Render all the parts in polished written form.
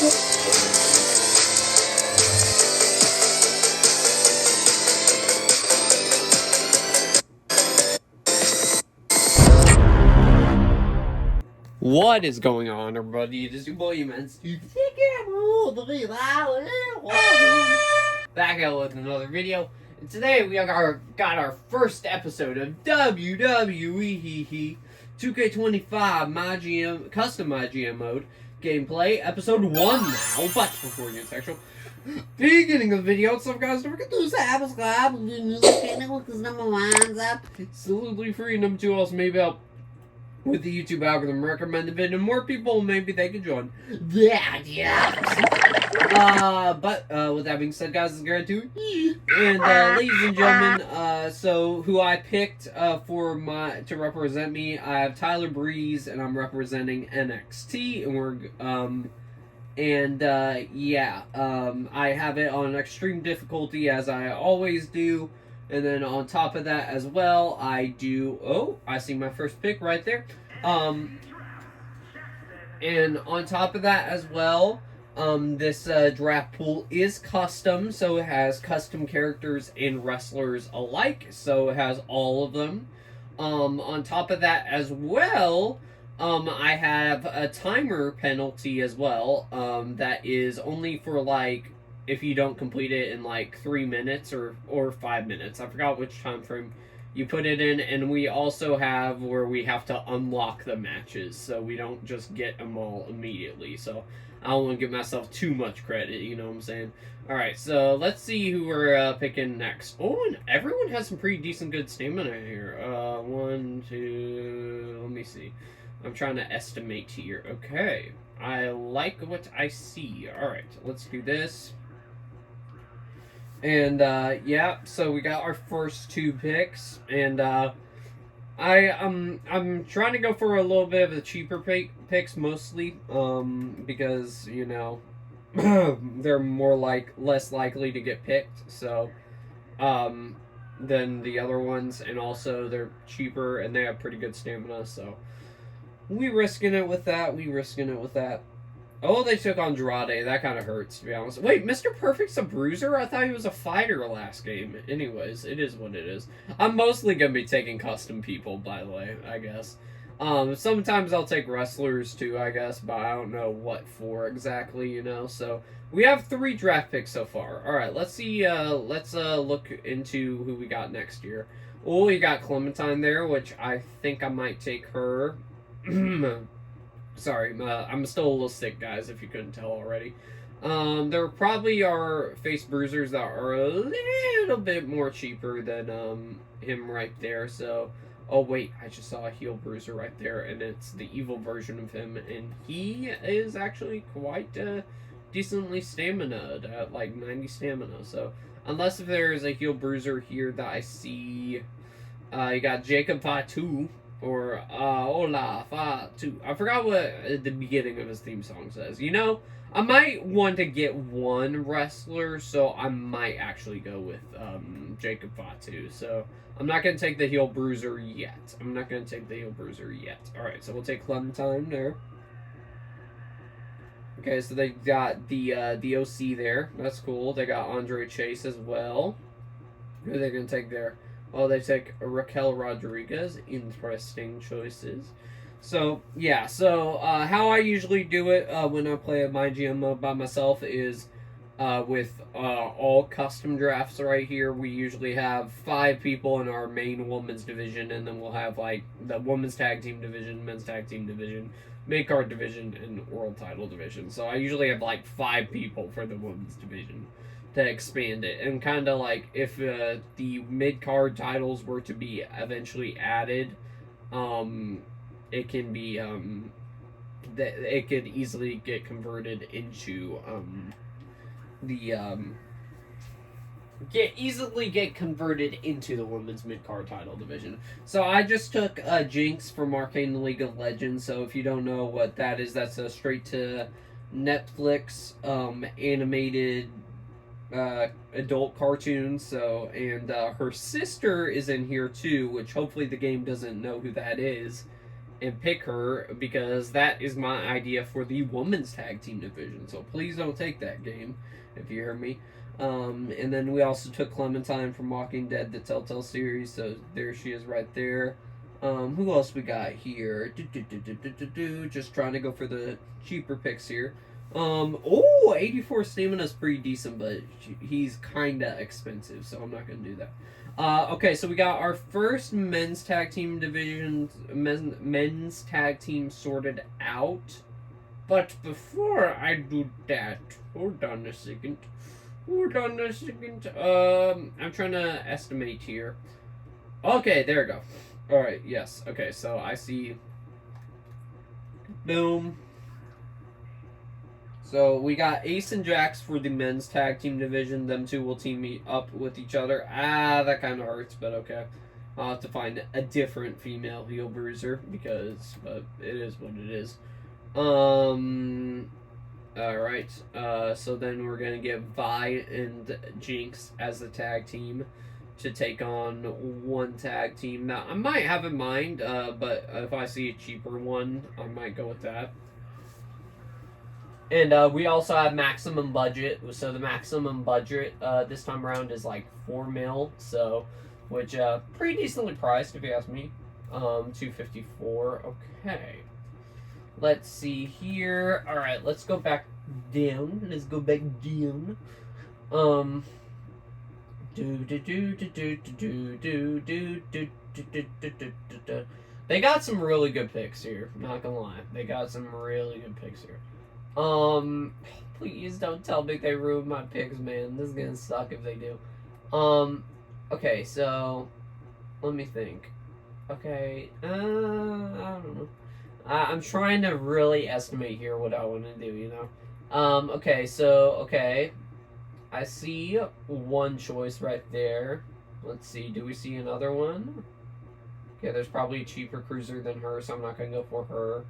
What is going on, everybody? It is your boy, Immense. Back out with another video. And today we got our first episode of WWE 2K25 MyGM custom MyGM mode gameplay, episode 1 now. But before we get sexual, beginning of the video, so guys, don't forget to subscribe and the channel because number 1's up. Absolutely free. Number 2 also maybe help with the YouTube algorithm recommend the video, more people, maybe they could join. Yeah. But with that being said, guys, it's Gratitude. And ladies and gentlemen, so who I picked to represent me, I have Tyler Breeze, and I'm representing NXT, and I have it on extreme difficulty as I always do. And then on top of that as well, I do... Oh, I see my first pick right there. And on top of that as well, this draft pool is custom. So it has custom characters and wrestlers alike. So it has all of them. On top of that as well, I have a timer penalty as well. That is only for like... if you don't complete it in like 3 minutes or 5 minutes. I forgot which time frame you put it in. And we also have where we have to unlock the matches, so we don't just get them all immediately. So I don't want to give myself too much credit, you know what I'm saying? Alright, so let's see who we're picking next. Oh, and everyone has some pretty decent good stamina here. 1, 2, let me see. I'm trying to estimate here. Okay, I like what I see. Alright, let's do this. And, so we got our first 2 picks, and, I'm trying to go for a little bit of the cheaper picks, mostly, because, you know, they're less likely to get picked, so, than the other ones, and also they're cheaper, and they have pretty good stamina, so, we risking it with that. Oh, they took Andrade. That kind of hurts, to be honest. Wait, Mr. Perfect's a bruiser? I thought he was a fighter last game. Anyways, it is what it is. I'm mostly going to be taking custom people, by the way, I guess. Sometimes I'll take wrestlers, too, I guess, but I don't know what for exactly, you know? So, we have 3 draft picks so far. Alright, let's see, let's look into who we got next year. Oh, you got Clementine there, which I think I might take her. Sorry, I'm still a little sick, guys, if you couldn't tell already. There probably are face bruisers that are a little bit more cheaper than him right there, so... Oh, wait, I just saw a heel bruiser right there, and it's the evil version of him, and he is actually quite decently stamina at like 90 stamina, so... Unless if there's a heel bruiser here that I see... you got Jacob Fatu. Or, Hola, Fatu. I forgot what the beginning of his theme song says. You know, I might want to get one wrestler, so I might actually go with, Jacob Fatu. So, I'm not going to take the heel bruiser yet. Alright, so we'll take Clementine there. Okay, so they got the OC there. That's cool. They got Andre Chase as well. Who are they going to take there? Oh, they take Raquel Rodriguez. Interesting choices. So, yeah. So, how I usually do it when I play a MyGM mode by myself is with all custom drafts right here. We usually have 5 people in our main women's division, and then we'll have, like, the women's tag team division, men's tag team division, mid-card division, and world title division. So, I usually have, like, 5 people for the women's division to expand it, and kind of like if the mid-card titles were to be eventually added, it can be it could easily get converted into get converted into the women's mid-card title division. So I just took Jinx from Arcane League of Legends. So if you don't know what that is, that's a straight to Netflix animated adult cartoon. So, and her sister is in here too, which hopefully the game doesn't know who that is. and pick her because that is my idea for the women's tag team division. So please don't take that game, if you hear me. And then we also took Clementine from Walking Dead, the Telltale series. So there she is right there. Who else we got here? Just trying to go for the cheaper picks here. 84 stamina is pretty decent, but he's kinda expensive, so I'm not gonna do that. Okay, so we got our first men's tag team division, men's tag team sorted out. But before I do that, hold on a second. I'm trying to estimate here. Okay, there we go. Alright, yes. Okay, so I see. Boom. So we got Ace and Jax for the men's tag team division. Them two will team up with each other. That kind of hurts, but okay. I'll have to find a different female heel bruiser because it is what it is. Alright. So then we're gonna get Vi and Jinx as the tag team to take on one tag team. Now I might have in mind, but if I see a cheaper one, I might go with that. And we also have maximum budget. So the maximum budget this time around is like 4 mil. So, which pretty decently priced if you ask me. 254. Okay. Let's see here. All right, let's go back down. Let's go back down. They got some really good picks here. Not gonna lie, they got some really good picks here. Please don't tell me they ruined my picks, man. This is gonna suck if they do. Okay, so let me think. Okay, I don't know. I'm trying to really estimate here what I want to do, you know. Okay, so okay, I see one choice right there. Let's see, do we see another one? Okay, there's probably a cheaper cruiser than her, so I'm not gonna go for her.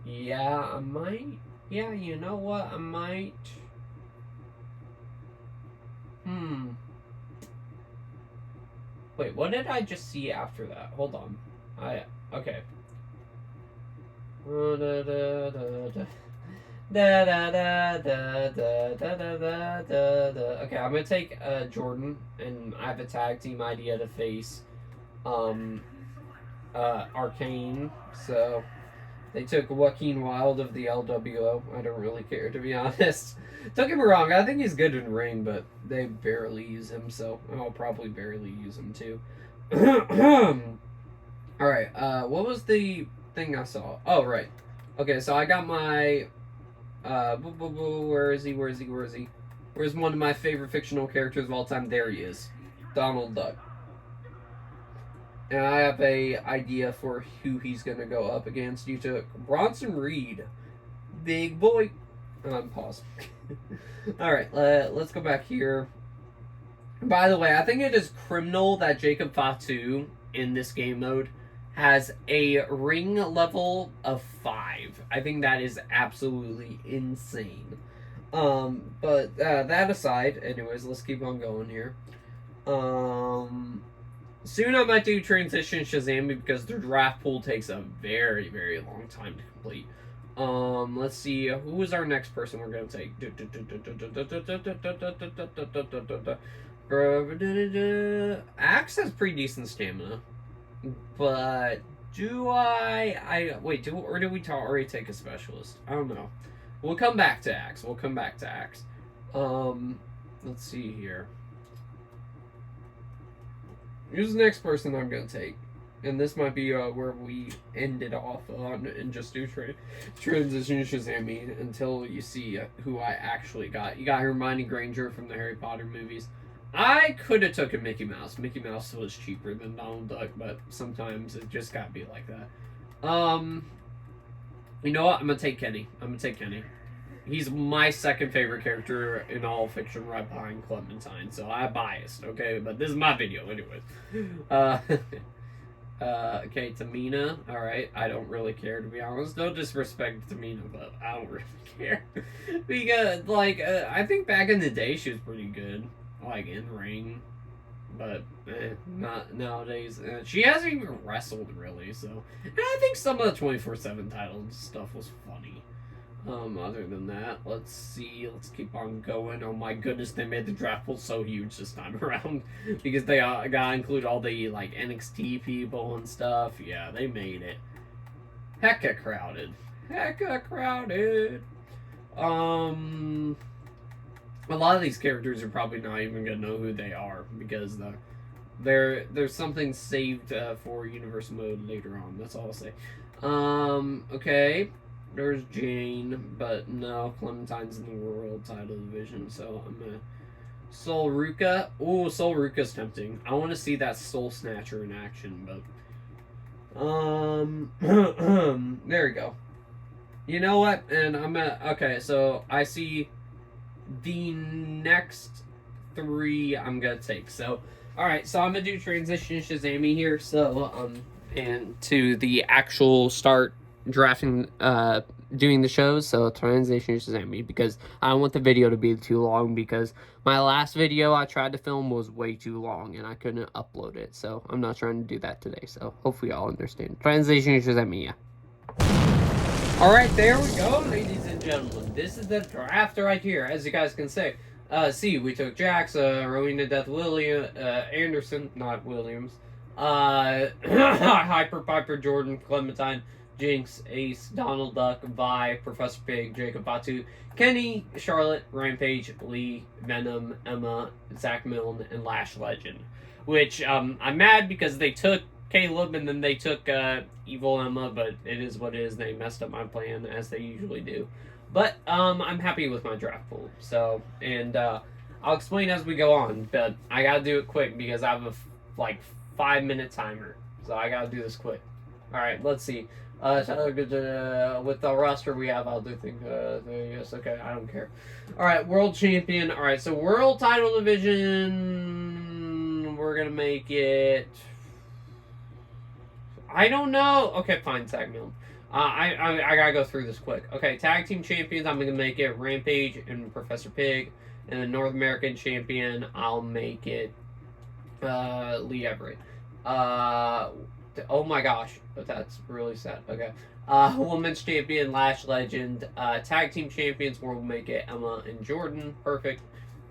Yeah, I might. Yeah, you know what? I might. Wait, what did I just see after that? Hold on. Okay. Okay, I'm gonna take Jordan, and I have a tag team idea to face Arcane, so they took Joaquin Wilde of the LWO. I don't really care, to be honest. Don't get me wrong, I think he's good in ring, but they barely use him, so I'll probably barely use him too. Alright, what was the thing I saw? Oh, right. Okay, so I got my... where is he? Where's one of my favorite fictional characters of all time? There he is. Donald Duck. And I have a idea for who he's gonna go up against. You took Bronson Reed. Big boy. Pause. Alright, let's go back here. By the way, I think it is criminal that Jacob Fatu in this game mode has a ring level of 5. I think that is absolutely insane. But that aside, anyways, let's keep on going here. Soon I might do Transition Shazam because the draft pool takes a very, very long time to complete. Let's see, who is our next person we're gonna take? Axe has pretty decent stamina, but do I wait? Do we already take a specialist? I don't know. We'll come back to Axe. Let's see here. Here's the next person I'm gonna take, and this might be where we ended off on and just do transition Shazam until you see who I actually got. You got Hermione Granger from the Harry Potter movies. I could have took a Mickey Mouse. Mickey Mouse was cheaper than Donald Duck, but sometimes it just gotta be like that. You know what? I'm gonna take Kenny. He's my second favorite character in all fiction, right behind Clementine. So I'm biased, okay? But this is my video, anyways. Okay, Tamina. All right, I don't really care, to be honest. No disrespect to Tamina, but I don't really care because, like, I think back in the day she was pretty good, like in ring. but not nowadays. She hasn't even wrestled really, so. And I think some of the 24/7 title stuff was funny. Other than that, let's see. Let's keep on going. Oh my goodness, they made the draft pool so huge this time around because they gotta include all the like NXT people and stuff. Yeah, they made it hecka crowded. Hecka crowded. A lot of these characters are probably not even gonna know who they are because there's something saved for Universal Mode later on. That's all I'll say. Okay. There's Jane, but no, Clementine's in the World Title Division, so I'm gonna Sol Ruka. Ooh, Sol Ruka's tempting. I want to see that Soul Snatcher in action, but there we go. You know what? And I'm gonna okay. So I see the next three I'm gonna take. So all right, so I'm gonna do transition Shazami here. So and to the actual start drafting doing the shows, so transition Shazami, because I don't want the video to be too long, because my last video I tried to film was way too long and I couldn't upload it, so I'm not trying to do that today. So hopefully y'all understand. Transition Shazami, yeah. Alright, there we go, ladies and gentlemen. This is the draft right here, as you guys can see. We took Jax, Rowena Death Anderson, not Williams, Hyper Piper, Jordan, Clementine, Jinx, Ace, Donald Duck, Vi, Professor Pig, Jacob Batu, Kenny, Charlotte, Rampage, Lee, Venom, Emma, Zach Milne, and Lash Legend. Which, I'm mad because they took Caleb and then they took Evil Emma, but it is what it is. They messed up my plan, as they usually do. But I'm happy with my draft pool. So, and I'll explain as we go on, but I gotta do it quick because I have a 5-minute timer. So I gotta do this quick. Alright, let's see. With the roster we have, I'll do things. Yes, okay, I don't care. Alright, World Champion. Alright, so World Title Division, we're gonna make it. I don't know. Okay, fine, Tag Milne. I gotta go through this quick. Okay, Tag Team Champions, I'm gonna make it Rampage and Professor Pig. And the North American Champion, I'll make it Lee Everett. Oh my gosh, but that's really sad. Okay. Women's Champion, Lash Legend. Tag Team Champions, we'll make it Emma and Jordan. Perfect.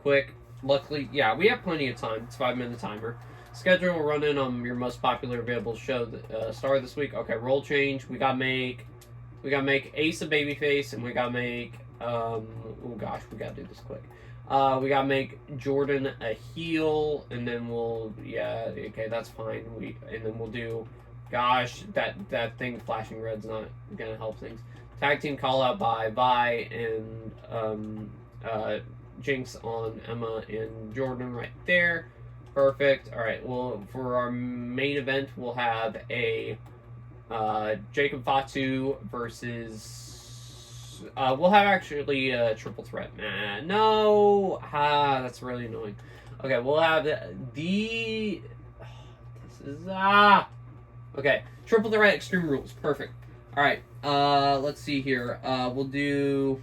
Quick. Luckily, yeah, we have plenty of time. It's 5-minute timer. Schedule will run in on your most popular available show star this week. Okay, role change. We gotta make Ace a babyface, and we gotta make oh gosh, we gotta do this quick. We gotta make Jordan a heel, and then okay, that's fine. And then we'll do, gosh, that thing flashing red's not gonna help things. Tag team call out by Vi and Jinx on Emma and Jordan right there. Perfect. All right. Well, for our main event, we'll have a Jacob Fatu versus. We'll have actually a triple threat. No. That's really annoying. Okay, we'll have this is Okay, triple threat Extreme Rules. Perfect. All right. Let's see here. We'll do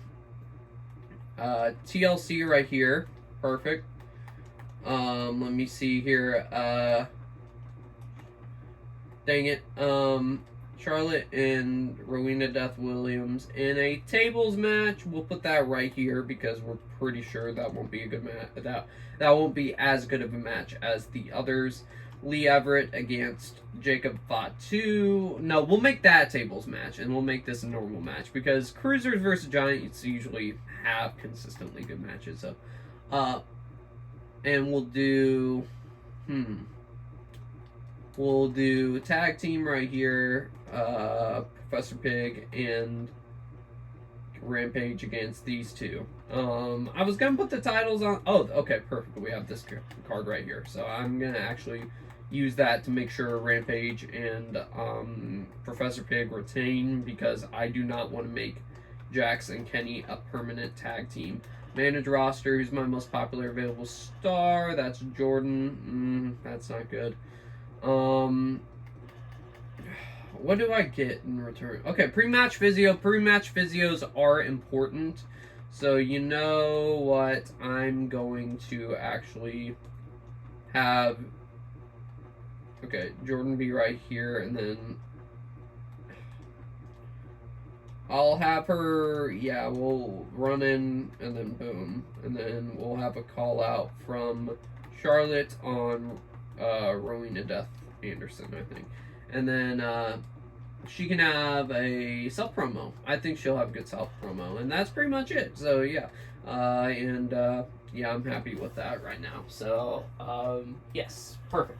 TLC right here. Perfect. Let me see here. Dang it. Charlotte and Rowena Death Williams in a tables match. We'll put that right here because we're pretty sure that won't be a good match. That won't be as good of a match as the others. Lee Everett against Jacob Fatu. No, we'll make that a tables match, and we'll make this a normal match because Cruisers versus Giants usually have consistently good matches. So, and we'll do tag team right here, Professor Pig and Rampage against these two. I was gonna put the titles on. Oh, okay, perfect. We have this card right here, so I'm gonna actually use that to make sure Rampage and Professor Pig retain, because I do not want to make Jax and Kenny a permanent tag team. Manage roster, who's my most popular available star? That's Jordan. That's not good. What do I get in return? Okay, pre-match physio. Pre-match physios are important. So you know what? I'm going to actually have, okay, Jordan be right here, and then I'll have her, yeah, we'll run in, and then boom. And then we'll have a call out from Charlotte on Rowena Death Anderson, I think. And then she can have a self promo. I think she'll have a good self promo. And that's pretty much it. So, yeah. Yeah, I'm happy with that right now. So, yes, perfect.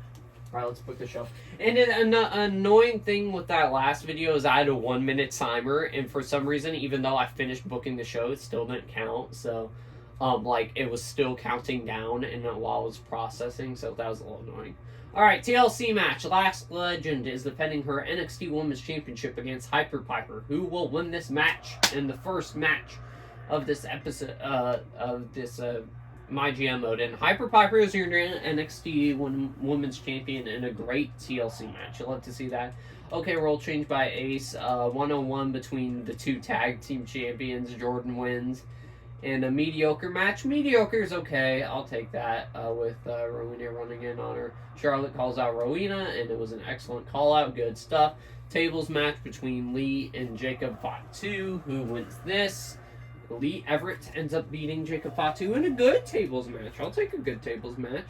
All right, let's book the show. And an annoying thing with that last video is I had a 1 minute timer, and for some reason, even though I finished booking the show, it still didn't count. So, like it was still counting down, and while I was processing, so that was a little annoying. All right, TLC match. Last Legend is defending her NXT Women's Championship against Hyper Piper. Who will win this match in the first match of this episode of this MyGM mode? And Hyper Piper is your NXT Women's Champion in a great TLC match. You'll love to see that. Okay, role change by Ace. 1-on-1 between the two tag team champions. Jordan wins. And a mediocre match. Mediocre is okay. I'll take that with Rowena running in on her. Charlotte calls out Rowena, and it was an excellent call out. Good stuff. Tables match between Lee and Jacob Fatu. Who wins this? Lee Everett ends up beating Jacob Fatu in a good tables match. I'll take a good tables match.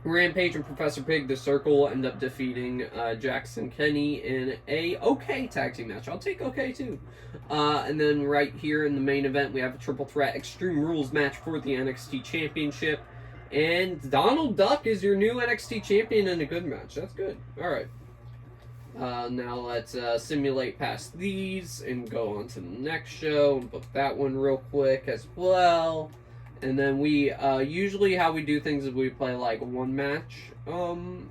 Rampage and Professor Pig, the Circle, end up defeating Jackson Kenny in a okay tag team match. I'll take okay too. And then right here in the main event, we have a triple threat Extreme Rules match for the NXT Championship. And Donald Duck is your new NXT champion in a good match. That's good. All right. Now let's simulate past these and go on to the next show and book that one real quick as well. And then we usually how we do things is we play like one match, one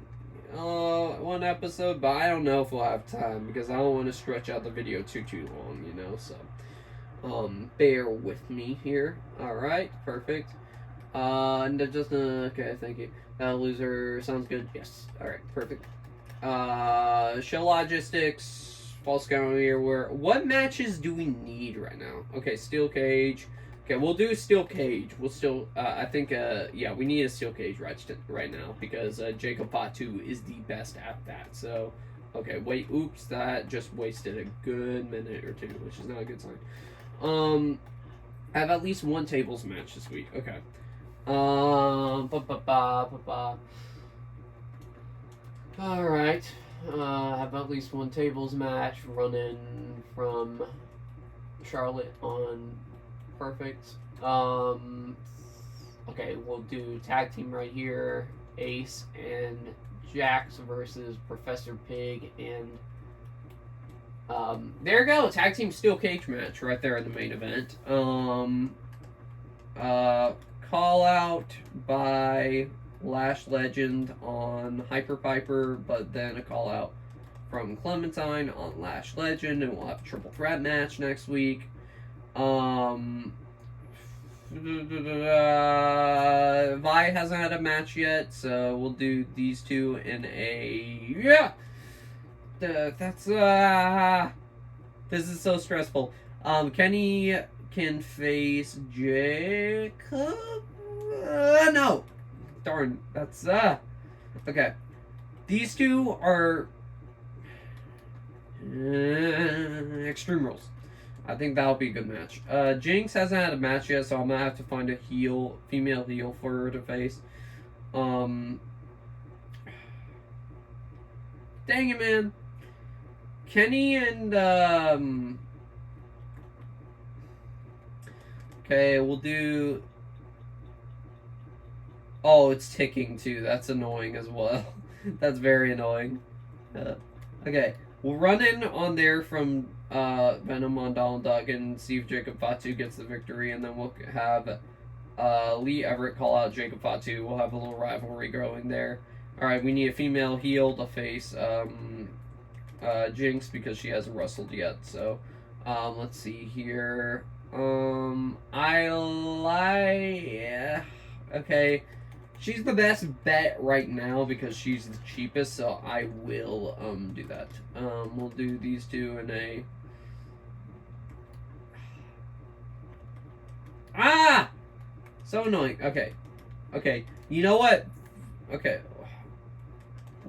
episode, but I don't know if we'll have time because I don't want to stretch out the video too long, you know. So bear with me here. All right, perfect. And just okay, thank you. Loser sounds good. Yes. All right, perfect. Show logistics, false count here. What matches do we need right now? Okay, steel cage. Okay, we'll do a steel cage. We'll still, I think, yeah, we need a steel cage right now because Jacob Fatu is the best at that. So, okay, wait, oops, that just wasted a good minute or two, which is not a good sign. I have at least one tables match this week. Okay. All right. Have at least one tables match running from Charlotte on perfect. Okay, we'll do tag team right here. Ace and Jax versus Professor Pig and there you go, tag team steel cage match right there in the main event. Call out by Lash Legend on Hyper Piper, but then a call out from Clementine on Lash Legend, and we'll have a triple threat match next week. Vi hasn't had a match yet, so we'll do these two in a that's this is so stressful. Kenny can face Jacob. No. Darn, that's okay. These two are Extreme Rules. I think that'll be a good match. Jinx hasn't had a match yet, so I'm gonna have to find a female heel for her to face. Dang it, man. Kenny and okay, we'll do. Oh, it's ticking too. That's annoying as well. That's very annoying. Okay, we'll run in on there from Venom on Donald Duck and see if Jacob Fatu gets the victory, and then we'll have Lee Everett call out Jacob Fatu. We'll have a little rivalry growing there. Alright, we need a female heel to face Jinx because she hasn't wrestled yet. So, let's see here. Okay. She's the best bet right now because she's the cheapest, so I will do that. We'll do these two in a so annoying. Okay. Okay, you know what? Okay,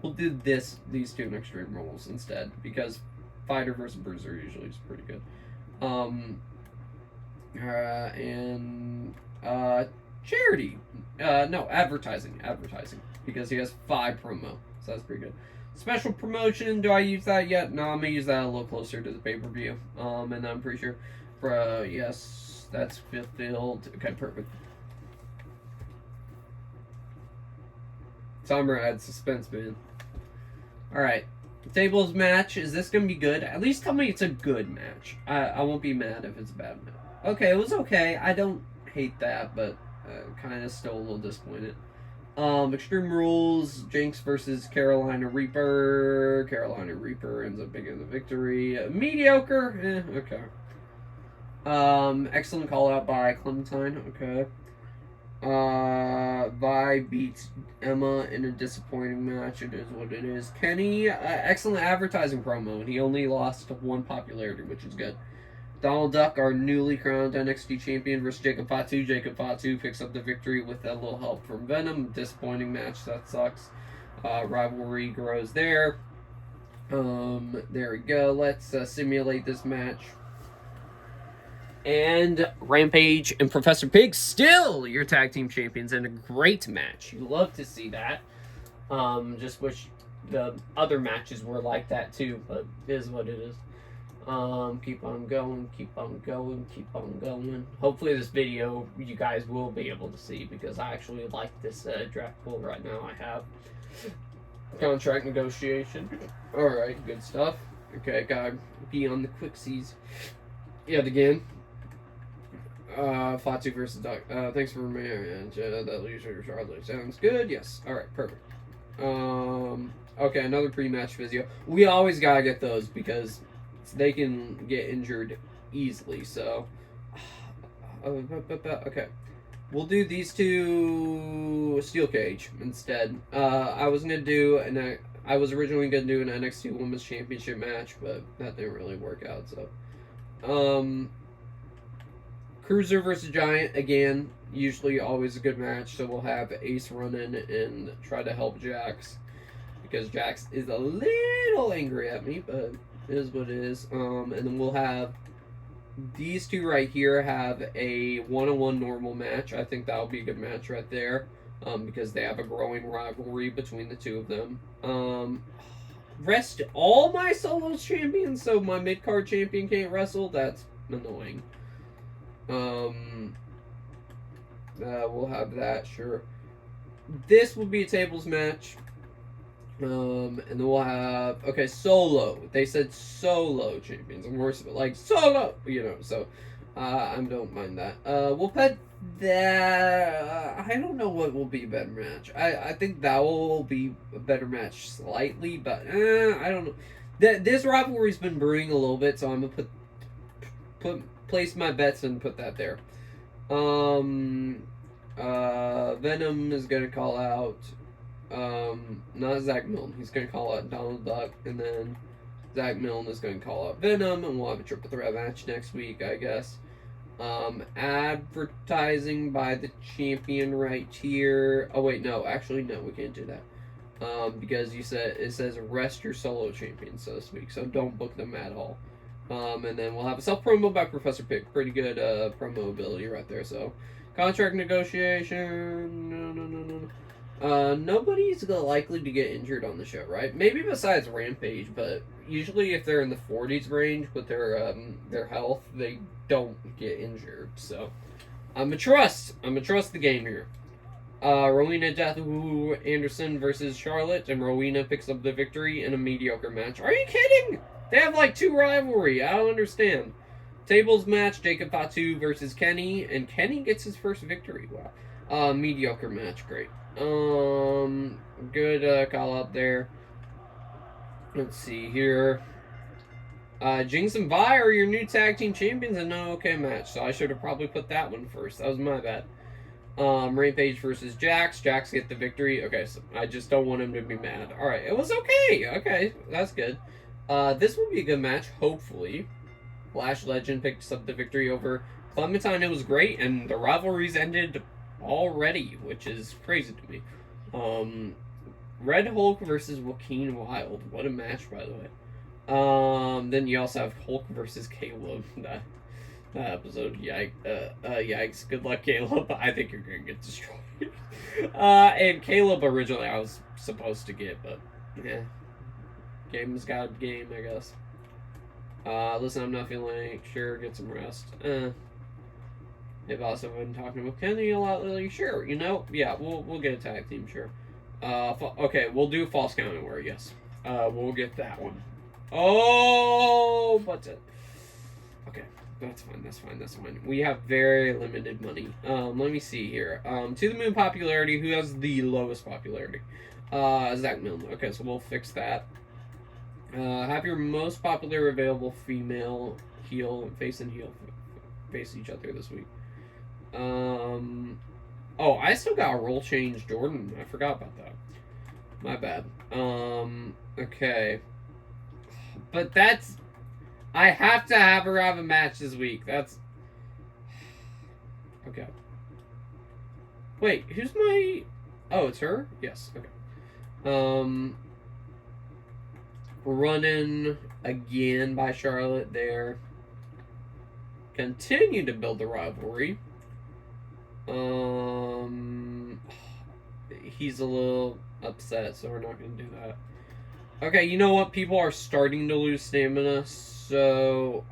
we'll do these two in Extreme Rules instead, because Fighter versus Bruiser usually is pretty good. And charity. No, advertising, because he has 5 promo, so that's pretty good. Special promotion. Do I use that yet? No, I'm gonna use that a little closer to the pay-per-view. And I'm pretty sure for yes, that's fulfilled. Okay, perfect. Timer adds suspense, man. Alright. Tables match. Is this going to be good? At least tell me it's a good match. I won't be mad if it's a bad match. Okay, it was okay. I don't hate that, but kind of still a little disappointed. Extreme Rules. Jinx versus Carolina Reaper. Carolina Reaper ends up getting the victory. Mediocre. Okay. Excellent call out by Clementine. Okay. Vi beats Emma in a disappointing match. It is what it is. Kenny, excellent advertising promo, and he only lost 1 popularity, which is good. Donald Duck, our newly crowned NXT champion, versus Jacob Fatu. Jacob Fatu picks up the victory with a little help from Venom. Disappointing match, that sucks. Rivalry grows there. There we go. Let's simulate this match. And Rampage and Professor Pig still your tag team champions in a great match. You love to see that. Just wish the other matches were like that too, but it is what it is. Keep on going, keep on going, keep on going. Hopefully this video you guys will be able to see, because I actually like this draft pool right now. I have contract negotiation. Alright, good stuff. Okay, gotta be on the quick-seas yet again. Fatu versus Duck. Thanks for remembering. That leader Charlotte sounds good. Yes. All right. Perfect. Okay. Another pre-match physio. We always gotta get those because they can get injured easily. So, okay. We'll do these 2 steel cage instead. I was originally gonna do an NXT Women's Championship match, but that didn't really work out. So, Cruiser versus Giant, again, usually always a good match, so we'll have Ace run in and try to help Jax, because Jax is a little angry at me, but it is what it is. And then we'll have these 2 right here have a 1-on-1 normal match. I think that'll be a good match right there, because they have a growing rivalry between the 2 of them. Rest all my solos champions, so my mid-card champion can't wrestle? That's annoying. We'll have that, sure. This will be a tables match. And then we'll have, okay, solo. They said solo champions. I'm worse, like, solo, so, I don't mind that. We'll put that, I don't know what will be a better match. I think that will be a better match slightly, but, I don't know. This rivalry's been brewing a little bit, so I'm gonna place my bets and put that there. Venom is gonna call out not Zach Milne. He's gonna call out Donald Duck, and then Zach Milne is gonna call out Venom, and we'll have a triple threat match next week, I guess. Advertising by the champion right here. Oh wait, no, actually no, we can't do that. Because it says rest your solo champions this week, so don't book them at all. And then we'll have a self-promo by Professor Pig. Pretty good promo ability right there. So, contract negotiation. No. Nobody's likely to get injured on the show, right? Maybe besides Rampage, but usually if they're in the 40s range with their health, they don't get injured. So, I'm gonna trust the game here. Rowena Deathwoo Anderson versus Charlotte, and Rowena picks up the victory in a mediocre match. Are you kidding? They have like 2 rivalry. I don't understand. Tables match, Jacob Fatu versus Kenny, and Kenny gets his first victory. Wow. Mediocre match, great. Good call out there. Let's see here. Jinx and Vi are your new tag team champions in no okay match, so I should have probably put that one first. That was my bad. Rampage versus Jax. Jax get the victory. Okay, so I just don't want him to be mad. Alright, it was okay. Okay, that's good. This will be a good match, hopefully. Lash Legend picks up the victory over Clementine. It was great, and the rivalries ended already, which is crazy to me. Red Hulk versus Joaquin Wild. What a match, by the way. Then you also have Hulk versus Caleb. That episode, yikes. Good luck, Caleb. I think you're gonna get destroyed. And Caleb originally I was supposed to get, but yeah. Game's got a game, I guess. Listen, I'm not feeling sure, get some rest. They've also been talking about Kenny a lot lately. Sure, yeah, we'll get a tag team, sure. Okay, we'll do false count anywhere, yes. We'll get that one. Oh, but okay, that's fine. We have very limited money. Let me see here. To the moon popularity, who has the lowest popularity? Zach Milne. Okay, so we'll fix that. Have your most popular available female heel, face and heel, face each other this week. Oh, I still got a role change Jordan. I forgot about that. My bad. Okay. But that's... I have to have her have a match this week. That's... Okay. Wait, who's my... Oh, it's her? Yes, okay. Running again by Charlotte there. Continue to build the rivalry. He's a little upset, so we're not going to do that. Okay, you know what? People are starting to lose stamina, so...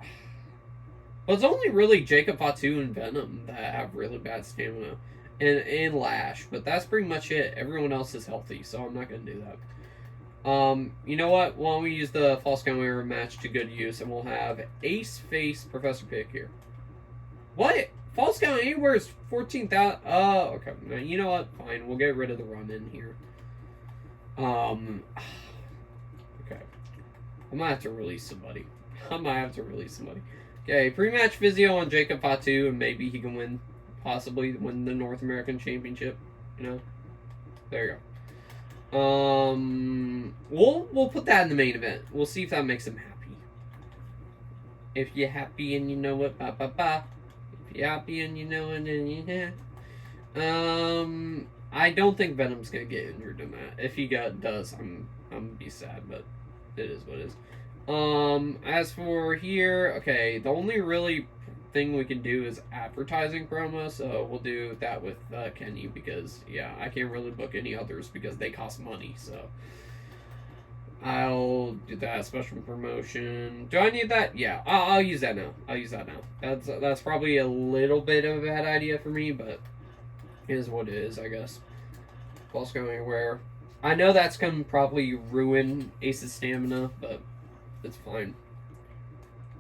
Well, it's only really Jacob Fatu and Venom that have really bad stamina. And Lash, but that's pretty much it. Everyone else is healthy, so I'm not going to do that. You know what? Why don't we use the false count anywhere match to good use, and we'll have Ace face Professor Pig here. What? False count anywhere is 14,000. Oh, okay. You know what? Fine. We'll get rid of the run-in here. Okay. I might have to release somebody. Okay, pre-match physio on Jacob Fatu, and maybe he can possibly win the North American Championship. There you go. We'll put that in the main event. We'll see if that makes him happy. If you're happy and you know it, ba ba ba. If you're happy and you know it, then I don't think Venom's gonna get injured in that. If he does, I'm gonna be sad, but it is what it is. As for here, okay, the only really thing we can do is advertising promo, so we'll do that with Kenny, because yeah, I can't really book any others because they cost money, so I'll do that. Special promotion, do I need that? Yeah, I'll use that now. That's probably a little bit of a bad idea for me, but it is what it is, I guess. False count anywhere, I know that's gonna probably ruin Ace's stamina, but it's fine.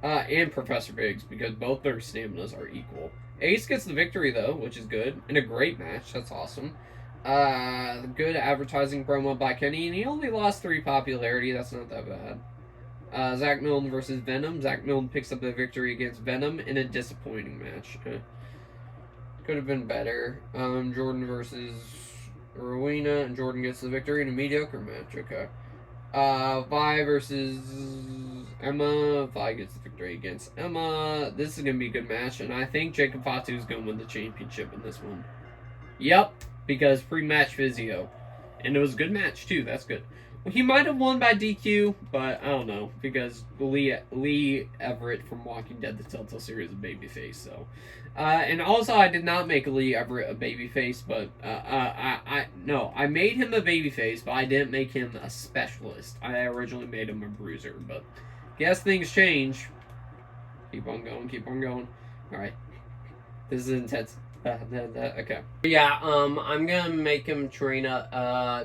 And Professor Biggs, because both their staminas are equal. Ace gets the victory, though, which is good. In a great match. That's awesome. Good advertising promo by Kenny, and he only lost 3 popularity. That's not that bad. Zach Milne versus Venom. Zach Milne picks up the victory against Venom in a disappointing match. Could have been better. Jordan versus Rowena, and Jordan gets the victory in a mediocre match. Okay. Vi versus Emma. Vi gets the victory against Emma. This is going to be a good match, and I think Jacob Fatu is going to win the championship in this one. Yep, because pre-match physio. And it was a good match, too. That's good. Well, he might have won by DQ, but I don't know, because Lee Everett from Walking Dead, the Telltale series, is a babyface, so... and also, I did not make Lee Everett a babyface, but, I made him a babyface, but I didn't make him a specialist. I originally made him a bruiser, but guess things change. Keep on going. Alright. This is intense. Okay. Yeah, I'm gonna make him train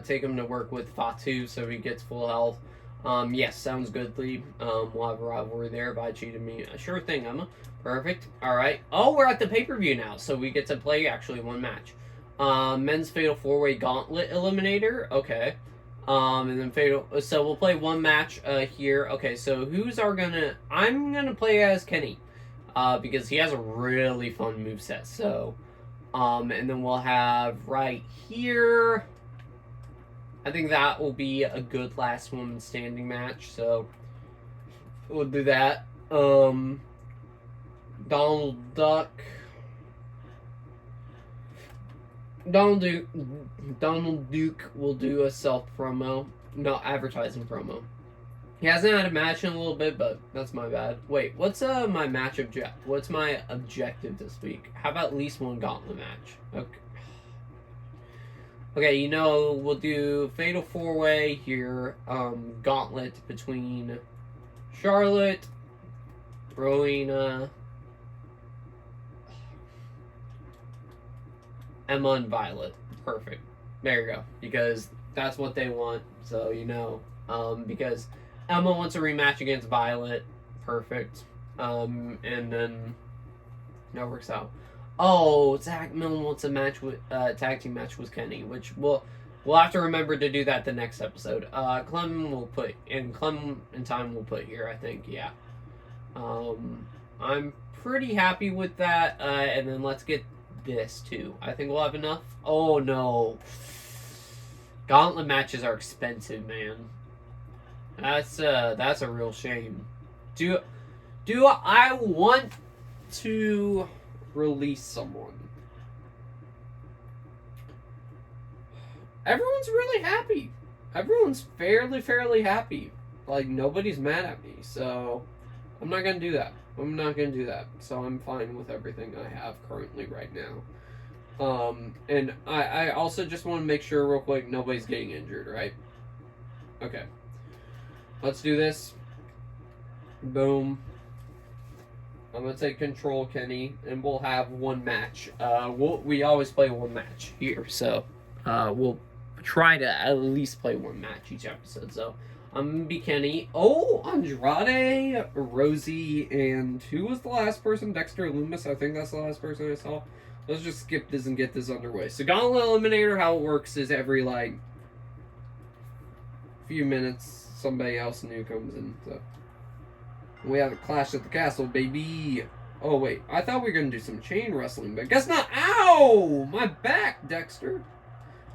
take him to work with Fatu so he gets full health. Yes, sounds good, Lee. We'll have a rivalry there if I cheated me. Sure thing, Emma. Perfect. Alright. Oh, we're at the pay-per-view now, so we get to play actually one match. Men's Fatal 4-Way Gauntlet Eliminator. Okay. And then so we'll play one match, here. Okay, so I'm gonna play as Kenny. Because he has a really fun moveset, so... and then we'll have right here... I think that will be a good last woman standing match, so... We'll do that. Donald Duck... Donald Duke, Donald Duke will do a self promo, no advertising promo. He hasn't had a match in a little bit, but that's my bad. Wait, what's my match What's my objective this week? How about at least one gauntlet match? Okay. Okay, you know, we'll do Fatal 4-Way here. Gauntlet between Charlotte, Rowena, Emma, and Violet. Perfect. There you go. Because that's what they want. So, you know. Because Emma wants a rematch against Violet. Perfect. And then that works out. Oh, Zach Millen wants a match with tag team match with Kenny, which we'll have to remember to do that the next episode. Clem will put in Clem and Time will put here, I think. Yeah. I'm pretty happy with that. And then let's get this too. I think we'll have enough. Oh no. Gauntlet matches are expensive, man. That's a real shame. Do I want to release someone? Everyone's really happy. Everyone's fairly happy. Like, nobody's mad at me, so I'm not gonna do that. So I'm fine with everything I have currently right now. And I also just want to make sure real quick nobody's getting injured, right? Okay. Let's do this. Boom. I'm gonna take control, Kenny, and we'll have one match. We always play one match here, so we'll try to at least play one match each episode. So I'm gonna be Kenny. Oh, Andrade, Rosie, and who was the last person? Dexter Loomis. I think that's the last person I saw. Let's just skip this and get this underway. So Gauntlet Eliminator, how it works is every like few minutes somebody else new comes in. So we have a Clash at the Castle, baby. Oh, wait. I thought we were going to do some chain wrestling, but guess not. Ow! My back, Dexter.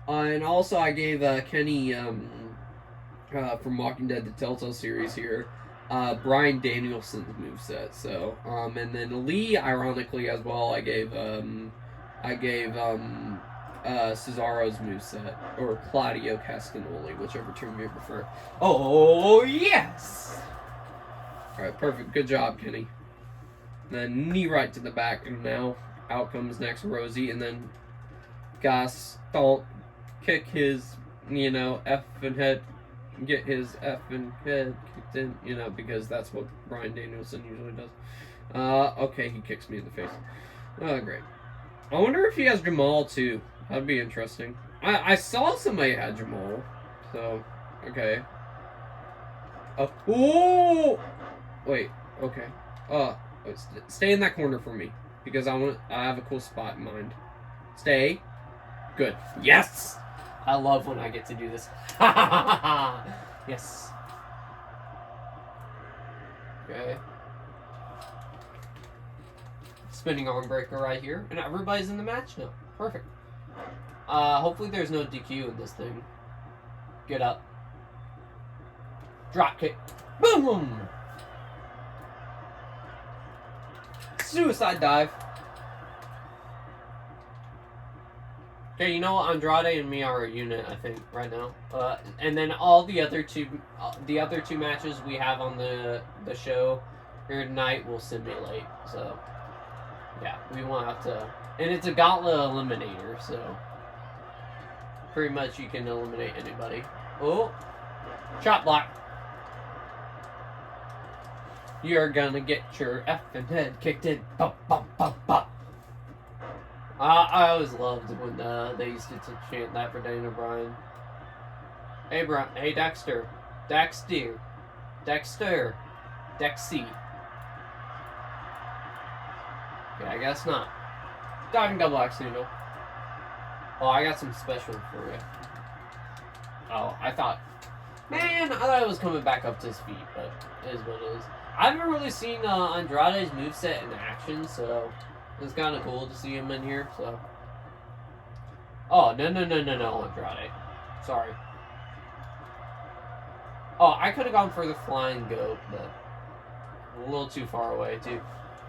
And also, I gave Kenny, from Walking Dead, the Telltale series here, Bryan Danielson's moveset. So, and then Lee, ironically, as well, I gave Cesaro's moveset. Or Claudio Castagnoli, whichever term you prefer. Oh, yes! Alright, perfect. Good job, Kenny. Then knee right to the back, and now out comes next Rosie, and then Gaston kick his, effing head, get his effing head kicked in, because that's what Bryan Danielson usually does. Okay, he kicks me in the face. Oh, great. I wonder if he has Jamal, too. That'd be interesting. I saw somebody had Jamal, so, okay. Oh! Wait, okay. Stay in that corner for me, because I have a cool spot in mind. Stay. Good. Yes! I love when I get to do this. Yes. Okay. Spinning arm breaker right here, and everybody's in the match now. Perfect. Hopefully there's no DQ in this thing. Get up. Drop kick. Boom! Suicide dive. Okay, you know what? Andrade and me are a unit, I think, right now. And then all the other two matches we have on the show here tonight will simulate. So, yeah, we won't have to. And it's a gauntlet eliminator, so pretty much you can eliminate anybody. Oh, chop block. You're gonna get your effing head kicked in. Bop, bop, bop, bop. I always loved when they used to chant that for Daniel Bryan. Hey, hey, Dexter. Dexter. Dexy. Okay, I guess not. Diving double axe handle. Oh, I got some special for you. Oh, Man, I thought it was coming back up to his feet, but it is what it is. I haven't really seen Andrade's moveset in action, so it's kind of cool to see him in here, so. Oh, no, Andrade. Sorry. Oh, I could have gone for the flying goat, but a little too far away, too.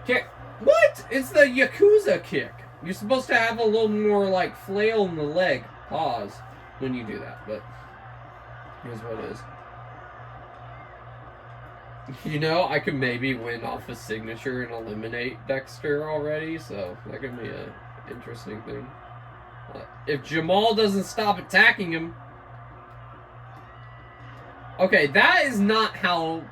Kick. What? It's the Yakuza kick. You're supposed to have a little more, like, flail in the leg. Pause when you do that, but here's what it is. You know, I could maybe win off a signature and eliminate Dexter already, so that could be an interesting thing. If Jamal doesn't stop attacking him... Okay, that is not how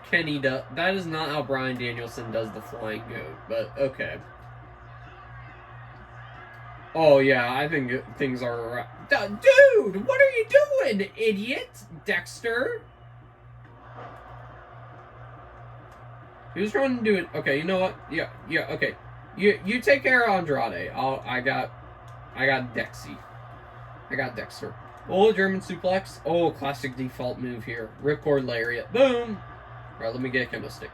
Kenny does... That is not how Bryan Danielson does the flying goat, but okay. Oh, yeah, I think things are... Dude, what are you doing, idiot? Dexter? He was trying to do it. Okay, you know what? Yeah, okay. You take care of Andrade. I got Dexy. I got Dexter. Oh, German suplex. Oh, classic default move here. Ripcord lariat. Boom. All right, let me get a kendo stick.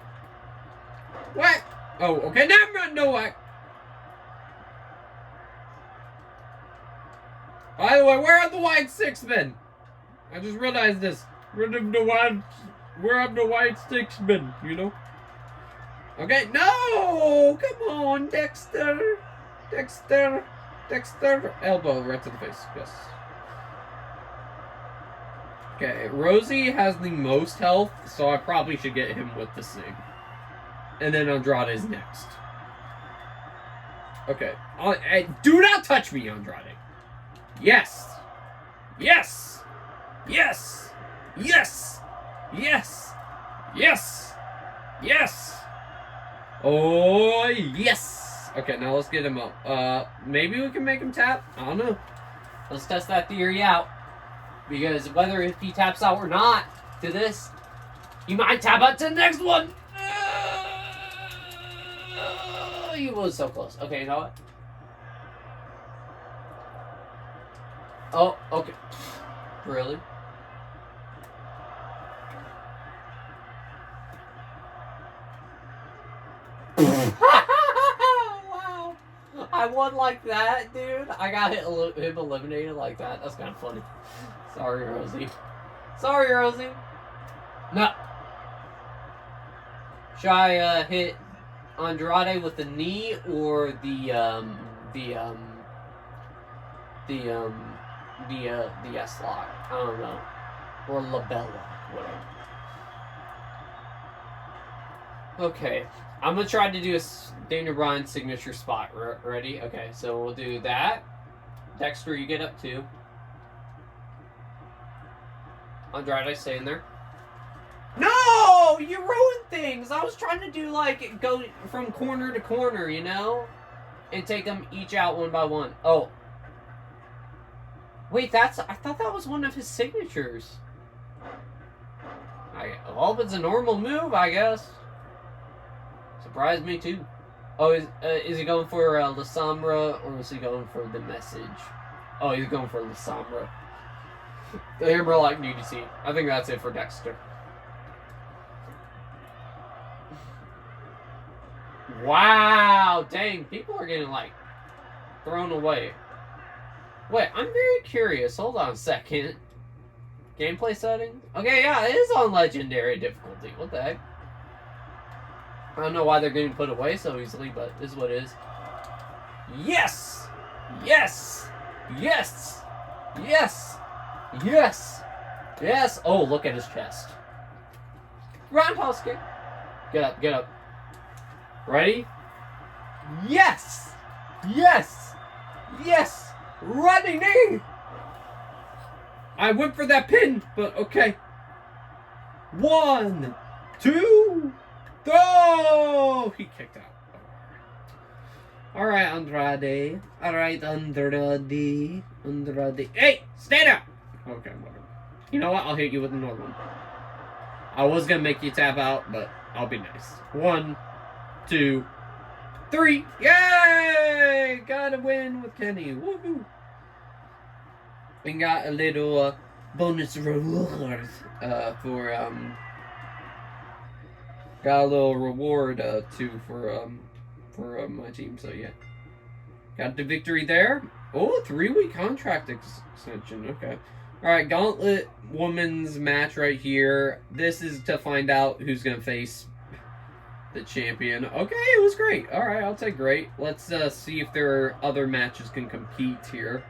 What? Oh, okay. No whack. By the way, where are the white sticks been? I just realized this. Where have the white sticks been? You know. Okay, no! Come on, Dexter! Dexter! Elbow right to the face, yes. Okay, Rosie has the most health, so I probably should get him with the Sig. And then Andrade is next. Okay, do not touch me, Andrade! Yes! Yes! Yes! Yes! Yes! Yes! Yes! Oh, yes! Okay, now let's get him up. Maybe we can make him tap? I don't know. Let's test that theory out. Because whether if he taps out or not to this, he might tap out to the next one! He was so close. Okay, you know what? Oh, okay. Really? Wow. I won like that, dude. I got him eliminated like that. That's kind of funny. Sorry, Rosie. Sorry, Rosie. No. Should I hit Andrade with the knee or the S-lock? I don't know. Or labella, whatever. Okay, I'm gonna try to do a Daniel Bryan signature spot. Ready? Okay, so we'll do that. Dexter, you get up too. Andrade, stay in there. No! You ruined things! I was trying to do, like, go from corner to corner, you know? And take them each out one by one. Oh. Wait, I thought that was one of his signatures. Well, if it's a normal move, I guess. Surprised me too. Oh, is he going for La Sombra or is he going for the message? Oh, he's going for La Sombra. The Hammerlock DDC. I think that's it for Dexter. Wow, dang, people are getting like thrown away. Wait, I'm very curious. Hold on a second. Gameplay settings? Okay, yeah, it is on legendary difficulty. What the heck? I don't know why they're getting put away so easily, but this is what it is. Yes! Yes! Yes! Yes! Yes! Yes! Oh, look at his chest. Roundhouse kick. Get up, get up. Ready? Yes! Yes! Yes! Running knee! I went for that pin, but okay. 1, 2, go! He kicked out. Alright, Andrade. Alright, Andrade. Hey! Stand up! Okay, whatever. You know what? I'll hit you with another one. I was gonna make you tap out, but I'll be nice. 1, 2, 3. Yay! Got a win with Kenny. Woohoo! We got a little bonus reward for got a little reward too for my team. So yeah, got the victory there. Oh, 3-week contract extension. Okay. All right, Gauntlet Women's match right here. This is to find out who's gonna face the champion. Okay, it was great. All right, I'll take great. Let's see if there are other matches can compete here.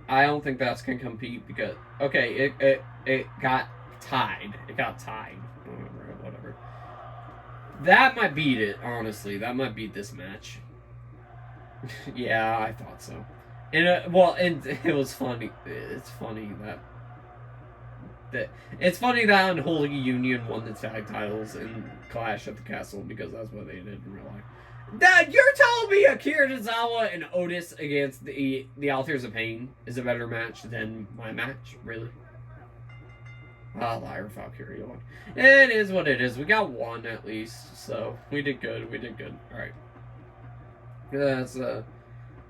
I don't think that's can compete because okay, it got tied. It got tied. Whatever. That might beat it. Honestly, that might beat this match. Yeah, I thought so. And and it was funny. It's funny that it's funny that Unholy Union won the tag titles in Clash at the Castle because that's what they did in real life. Dad, you're telling me Akira Tozawa and Otis against the Authors of Pain is a better match than my match? Really? Liar Valkyrie won. It is what it is. We got one at least, so we did good. We did good. All right. Let's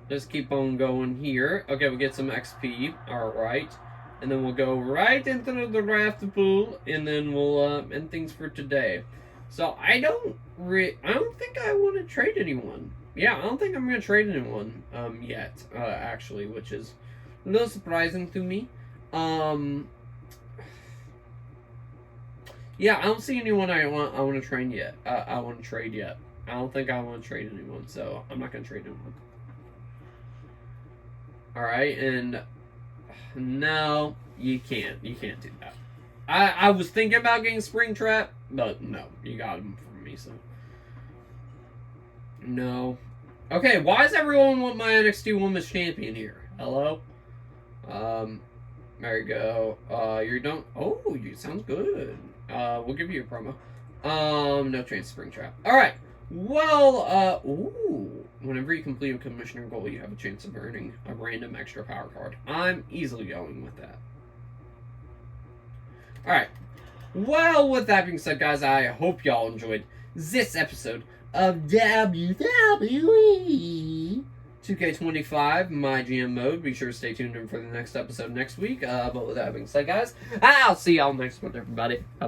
just keep on going here. Okay, we get some XP. All right. And then we'll go right into the draft pool, and then we'll end things for today. So I don't think I want to trade anyone. Yeah, I don't think I'm gonna trade anyone yet. Actually, which is a little surprising to me. Yeah, I don't see anyone I want to trade yet. I want to trade yet. I don't think I want to trade anyone, so I'm not gonna trade anyone. All right, and. No, you can't. You can't do that. I was thinking about getting Springtrap, but no, you got him from me, so. No. Okay, why does everyone want my NXT Women's Champion here? Hello? There you go. You don't. Oh, you sounds good. We'll give you a promo. No trade Springtrap. Alright. Well, ooh. Whenever you complete a commissioner goal, you have a chance of earning a random extra power card. I'm easily going with that. Alright. Well, with that being said, guys, I hope y'all enjoyed this episode of WWE 2K25 MyGM mode. Be sure to stay tuned in for the next episode next week. But with that being said, guys, I'll see y'all next month, everybody. Bye.